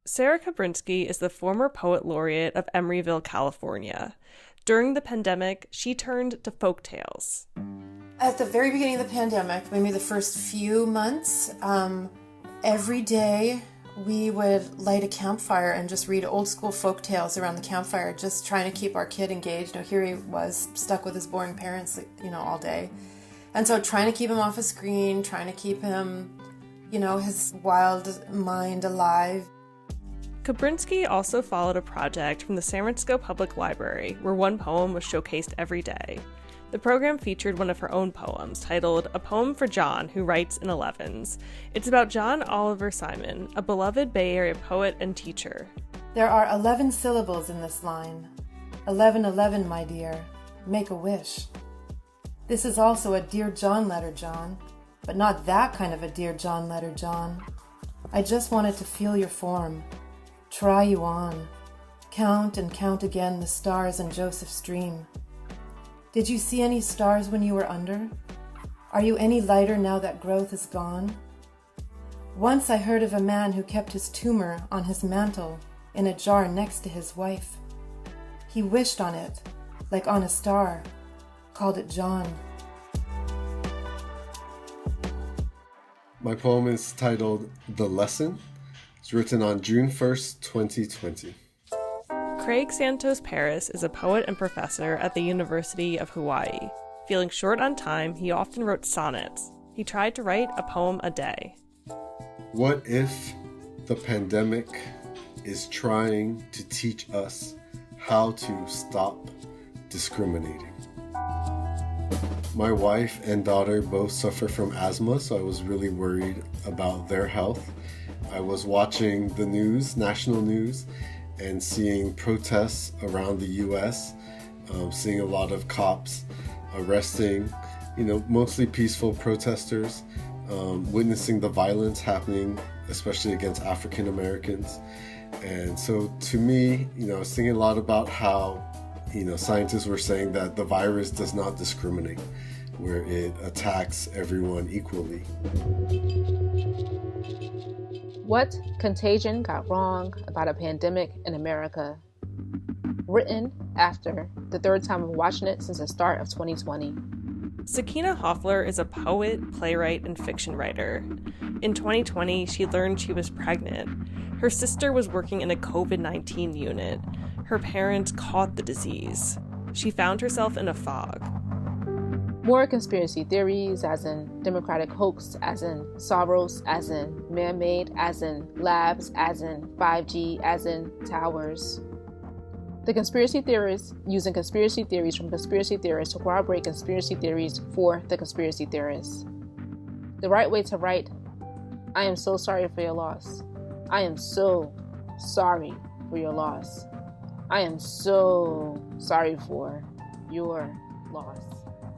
Sarah Kabrinsky is the former poet laureate of Emeryville, California. During the pandemic, she turned to folk tales. At the very beginning of the pandemic, maybe the first few months, every day we would light a campfire and just read old school folk tales around the campfire, just trying to keep our kid engaged. Here he was stuck with his boring parents, all day. And so trying to keep him off a screen, trying to keep him, his wild mind alive. Kabrinsky also followed a project from the San Francisco Public Library, where one poem was showcased every day. The program featured one of her own poems, titled A Poem for John, Who Writes in 11s. It's about John Oliver Simon, a beloved Bay Area poet and teacher. There are 11 syllables in this line. 1111, my dear. Make a wish. This is also a Dear John letter, John, but not that kind of a Dear John letter, John. I just wanted to feel your form, try you on, count and count again the stars in Joseph's dream. Did you see any stars when you were under? Are you any lighter now that growth is gone? Once I heard of a man who kept his tumor on his mantle in a jar next to his wife. He wished on it, like on a star, called it John. My poem is titled The Lesson. It's written on June 1st, 2020. Craig Santos Paris is a poet and professor at the University of Hawaii. Feeling short on time, he often wrote sonnets. He tried to write a poem a day. What if the pandemic is trying to teach us how to stop discriminating? My wife and daughter both suffer from asthma, so I was really worried about their health. I was watching the news, national news, and seeing protests around the U.S., seeing a lot of cops arresting, mostly peaceful protesters, witnessing the violence happening, especially against African Americans. And so to me, I was thinking a lot about how, scientists were saying that the virus does not discriminate, where it attacks everyone equally. What contagion got wrong about a pandemic in America? Written after the third time of watching it since the start of 2020. Sakina Hoffler is a poet, playwright, and fiction writer. In 2020, she learned she was pregnant. Her sister was working in a COVID-19 unit. Her parents caught the disease. She found herself in a fog. More conspiracy theories, as in Democratic hoax, as in Soros, as in man-made, as in labs, as in 5G, as in towers. The conspiracy theorists using conspiracy theories from conspiracy theorists to corroborate conspiracy theories for the conspiracy theorists. The right way to write, I am so sorry for your loss. I am so sorry for your loss. I am so sorry for your loss.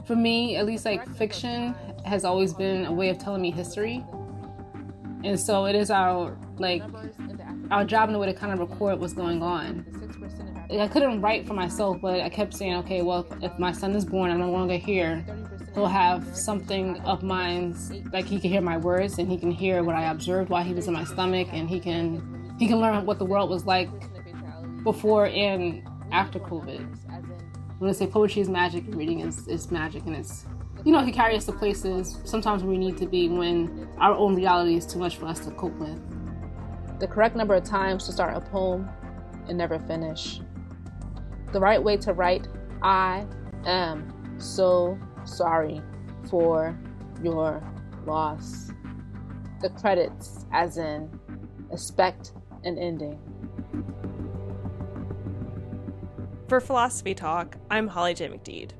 For me, at least fiction has always been a way of telling me history. And so it is our job in a way to kind of record what's going on. I couldn't write for myself, but I kept saying, okay, well, if my son is born, I'm no longer here, he'll have something of mine, he can hear my words and he can hear what I observed while he was in my stomach, and he can learn what the world was like before and after COVID. When I say poetry is magic, reading is magic, and it's, it can carry us to places sometimes we need to be when our own reality is too much for us to cope with. The correct number of times to start a poem and never finish. The right way to write, I am so sorry for your loss. The credits, as in expect an ending. For Philosophy Talk, I'm Holly J. McDeed.